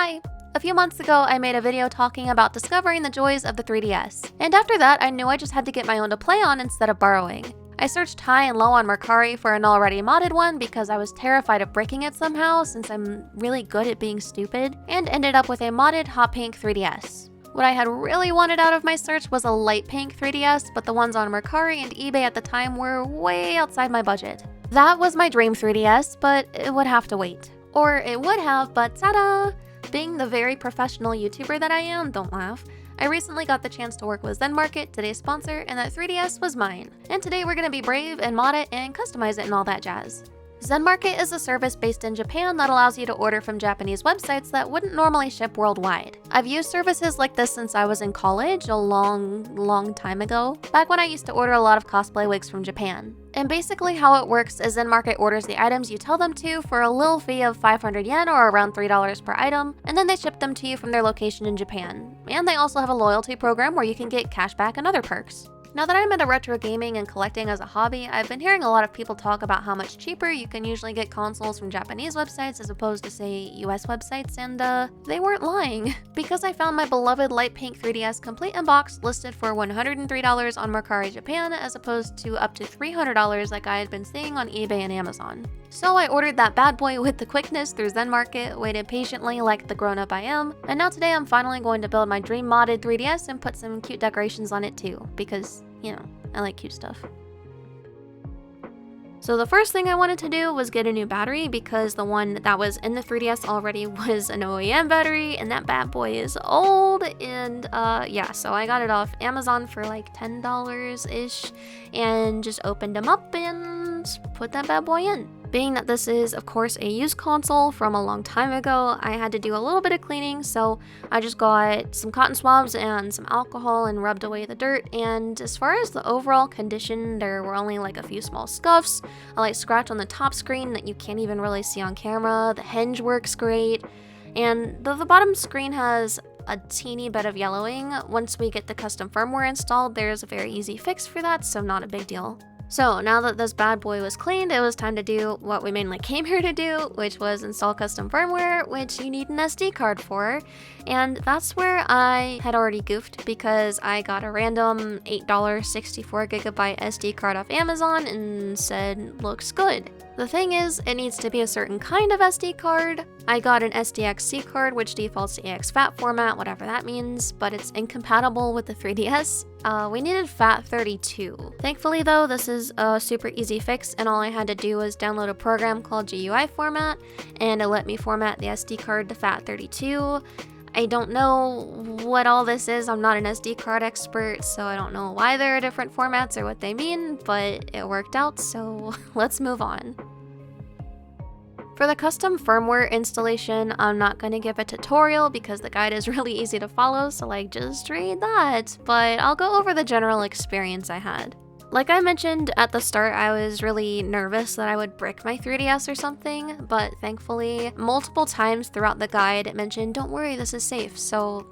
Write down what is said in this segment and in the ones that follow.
Hi! A few months ago, I made a video talking about discovering the joys of the 3DS, and after that, I knew I just had to get my own to play on instead of borrowing. I searched high and low on Mercari for an already modded one because I was terrified of breaking it somehow since I'm really good at being stupid, and ended up with a modded hot pink 3DS. What I had really wanted out of my search was a light pink 3DS, but the ones on Mercari and eBay at the time were way outside my budget. That was my dream 3DS, but it would have to wait. Or it would have, but ta-da! Being the very professional YouTuber that I am, don't laugh, I recently got the chance to work with Zenmarket, today's sponsor, and that 3DS was mine. And today we're gonna be brave and mod it and customize it and all that jazz. Zenmarket is a service based in Japan that allows you to order from Japanese websites that wouldn't normally ship worldwide. I've used services like this since I was in college a long time ago, back when I used to order a lot of cosplay wigs from Japan. And basically how it works is Zenmarket orders the items you tell them to for a little fee of 500 yen or around $3 per item, and then they ship them to you from their location in Japan. And they also have a loyalty program where you can get cashback and other perks. Now that I'm into retro gaming and collecting as a hobby, I've been hearing a lot of people talk about how much cheaper you can usually get consoles from Japanese websites as opposed to, say, US websites, and they weren't lying. Because I found my beloved light pink 3DS complete in box listed for $103 on Mercari Japan as opposed to up to $300 like I had been seeing on eBay and Amazon. So I ordered that bad boy with the quickness through Zenmarket, waited patiently like the grown-up I am, and now today I'm finally going to build my dream modded 3DS and put some cute decorations on it too, because, you know, I like cute stuff. So the first thing I wanted to do was get a new battery because the one that was in the 3DS already was an OEM battery, and that bad boy is old, and yeah, so I got it off Amazon for like $10-ish and just opened them up and put that bad boy in. Being that this is, of course, a used console from a long time ago, I had to do a little bit of cleaning, so I just got some cotton swabs and some alcohol and rubbed away the dirt, and as far as the overall condition, there were only like a few small scuffs, a light scratch on the top screen that you can't even really see on camera, the hinge works great, and the bottom screen has a teeny bit of yellowing. Once we get the custom firmware installed, there's a very easy fix for that, so not a big deal. So now that this bad boy was cleaned, it was time to do what we mainly came here to do, which was install custom firmware, which you need an SD card for. And that's where I had already goofed because I got a random $8 64GB SD card off Amazon and said, looks good. The thing is, it needs to be a certain kind of SD card. I got an SDXC card, which defaults to AXFAT format, whatever that means, but it's incompatible with the 3DS. We needed FAT32. Thankfully though, this is a super easy fix, and all I had to do was download a program called GUI format, and it let me format the SD card to FAT32. I don't know what all this is, I'm not an SD card expert, so I don't know why there are different formats or what they mean, but it worked out, so let's move on. For the custom firmware installation, I'm not going to give a tutorial because the guide is really easy to follow, so like just read that, but I'll go over the general experience I had. Like I mentioned at the start, I was really nervous that I would brick my 3DS or something, but thankfully, multiple times throughout the guide it mentioned, don't worry, this is safe, so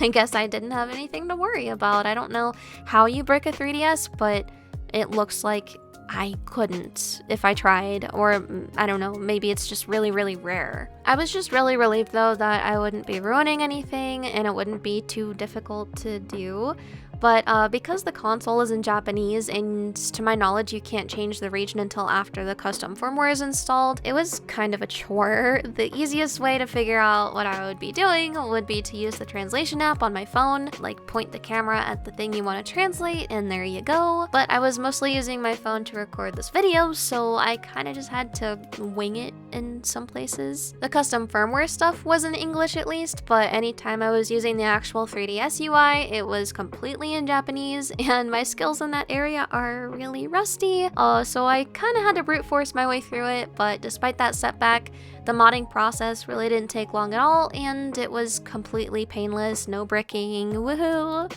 I guess I didn't have anything to worry about. I don't know how you brick a 3DS, but it looks like I couldn't if I tried, or I don't know, maybe it's just really rare. I was just really relieved though that I wouldn't be ruining anything and it wouldn't be too difficult to do. But because the console is in Japanese, and to my knowledge you can't change the region until after the custom firmware is installed, it was kind of a chore. The easiest way to figure out what I would be doing would be to use the translation app on my phone, like point the camera at the thing you want to translate and there you go. But I was mostly using my phone to record this video, so I kind of just had to wing it in some places. The custom firmware stuff was in English at least, but anytime I was using the actual 3DS UI, it was completely in Japanese, and my skills in that area are really rusty, so I kind of had to brute force my way through it, but despite that setback, the modding process really didn't take long at all, and it was completely painless, no bricking, woohoo!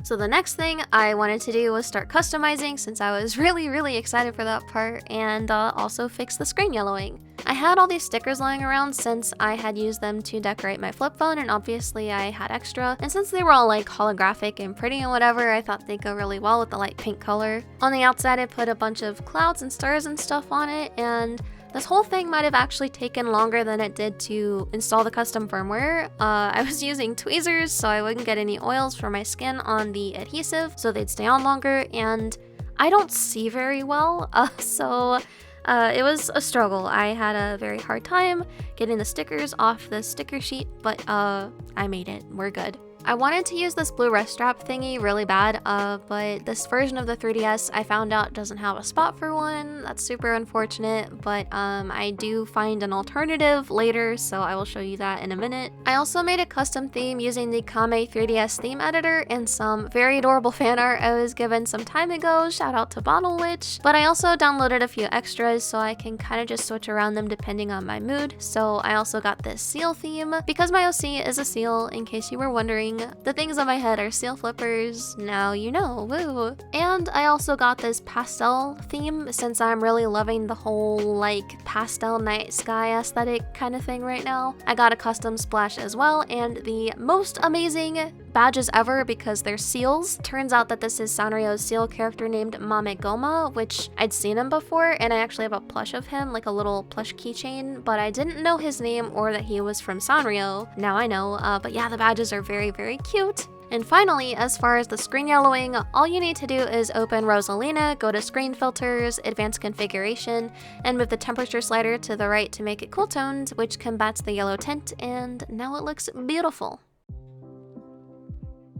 So the next thing I wanted to do was start customizing since I was really excited for that part, and also fix the screen yellowing. I had all these stickers lying around since I had used them to decorate my flip phone, and obviously I had extra, and since they were all like holographic and pretty and whatever, I thought they'd go really well with the light pink color. On the outside I put a bunch of clouds and stars and stuff on it, and This whole thing might have actually taken longer than it did to install the custom firmware. I was using tweezers so I wouldn't get any oils for my skin on the adhesive, so they'd stay on longer, and I don't see very well, so it was a struggle. I had a very hard time getting the stickers off the sticker sheet, but I made it. We're good. I wanted to use this blue wrist strap thingy really bad, but this version of the 3DS I found out doesn't have a spot for one. That's super unfortunate, but I do find an alternative later, so I will show you that in a minute. I also made a custom theme using the Kame 3DS theme editor and some very adorable fan art I was given some time ago. Shout out to Bottle Witch. But I also downloaded a few extras so I can kind of just switch around them depending on my mood. So I also got this seal theme because my OC is a seal, in case you were wondering. The things on my head are seal flippers, now you know, woo! And I also got this pastel theme since I'm really loving the whole like pastel night sky aesthetic kind of thing right now. I got a custom splash as well, and the most amazing badges ever because they're seals. Turns out that this is Sanrio's seal character named Mamegoma, which I'd seen him before, and I actually have a plush of him, like a little plush keychain, but I didn't know his name or that he was from Sanrio. Now I know, but yeah, the badges are very, very cute. And finally, as far as the screen yellowing, all you need to do is open Rosalina, go to Screen Filters, Advanced Configuration, and move the temperature slider to the right to make it cool toned, which combats the yellow tint, and now it looks beautiful.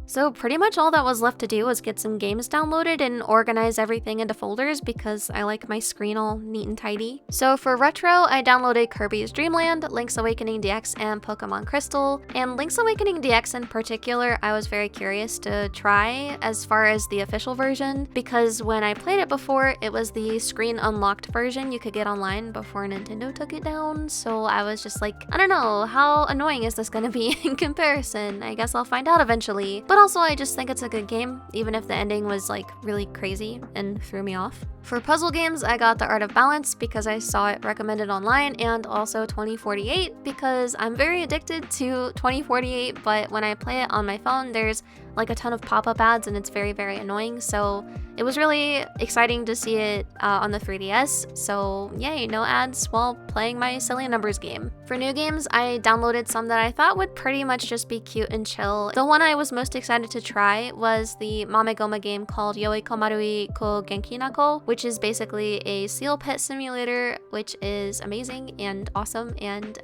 So pretty much all that was left to do was get some games downloaded and organize everything into folders because I like my screen all neat and tidy. So for retro, I downloaded Kirby's Dream Land, Link's Awakening DX, and Pokemon Crystal. And Link's Awakening DX in particular, I was very curious to try as far as the official version, because when I played it before, it was the screen unlocked version you could get online before Nintendo took it down. So I was just like, I don't know, how annoying is this gonna be in comparison? I guess I'll find out eventually. But also, I just think it's a good game, even if the ending was like really crazy and threw me off. For puzzle games, I got The Art of Balance because I saw it recommended online, and also 2048 because I'm very addicted to 2048, but when I play it on my phone, there's like a ton of pop-up ads and it's very, very annoying. So it was really exciting to see it on the 3DS. So yay, no ads while playing my silly numbers game. For new games, I downloaded some that I thought would pretty much just be cute and chill. The one I was most excited to try was the Mamegoma game called Yoi Komarui ko Genki Nako, which is basically a seal pet simulator, which is amazing and awesome, and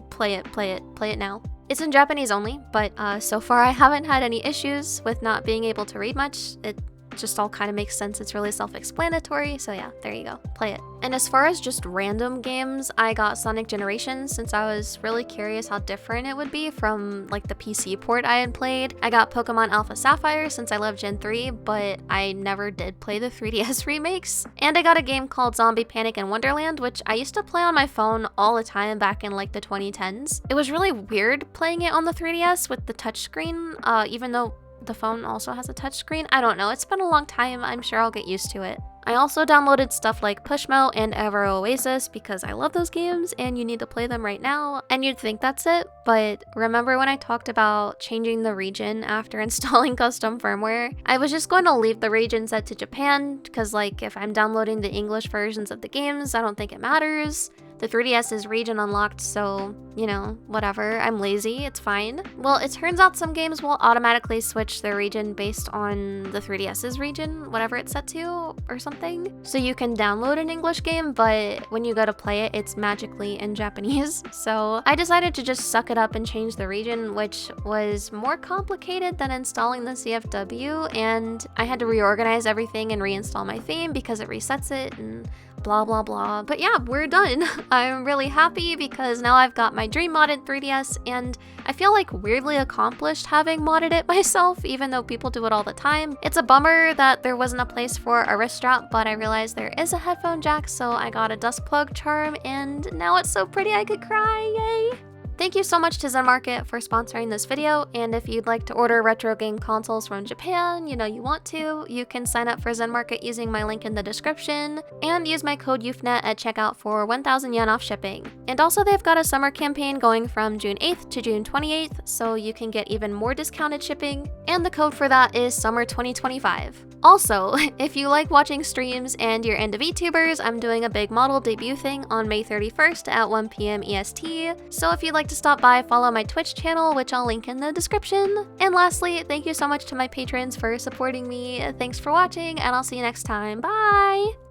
play it now. It's in Japanese only, but so far I haven't had any issues with not being able to read much. It just all kind of makes sense. It's really self-explanatory, so yeah, there you go, play it. And as far as just random games, I got Sonic Generations since I was really curious how different it would be from like the PC port I had played. I got Pokemon Alpha Sapphire since I love Gen 3, but I never did play the 3DS remakes. And I got a game called Zombie Panic in Wonderland, which I used to play on my phone all the time back in like the 2010s. It was really weird playing it on the 3DS with the touchscreen, even though the phone also has a touchscreen. I don't know, it's been a long time, I'm sure I'll get used to it. I also downloaded stuff like Pushmo and Ever Oasis because I love those games and you need to play them right now. And you'd think that's it, but remember when I talked about changing the region after installing custom firmware? I was just going to leave the region set to Japan because like if I'm downloading the English versions of the games, I don't think it matters. The 3DS is region unlocked, so, you know, whatever. I'm lazy, it's fine. Well, it turns out some games will automatically switch their region based on the 3DS's region, whatever it's set to, or something. So you can download an English game, but when you go to play it, it's magically in Japanese. So I decided to just suck it up and change the region, which was more complicated than installing the CFW, and I had to reorganize everything and reinstall my theme because it resets it, and blah blah blah. But yeah, we're done. I'm really happy because now I've got my dream modded 3DS, and I feel like weirdly accomplished having modded it myself, even though people do it all the time. It's a bummer that there wasn't a place for a wrist strap, but I realized there is a headphone jack, so I got a dust plug charm, and now it's so pretty I could cry, yay! Thank you so much to Zenmarket for sponsoring this video, and if you'd like to order retro game consoles from Japan, you know you want to, you can sign up for Zenmarket using my link in the description, and use my code YewfNet at checkout for 1,000 yen off shipping. And also they've got a summer campaign going from June 8th to June 28th, so you can get even more discounted shipping, and the code for that is summer 2025. Also, if you like watching streams and you're into VTubers, I'm doing a big model debut thing on May 31st at 1 p.m. EST. So if you'd like to stop by, follow my Twitch channel, which I'll link in the description. And lastly, thank you so much to my patrons for supporting me. Thanks for watching, and I'll see you next time. Bye!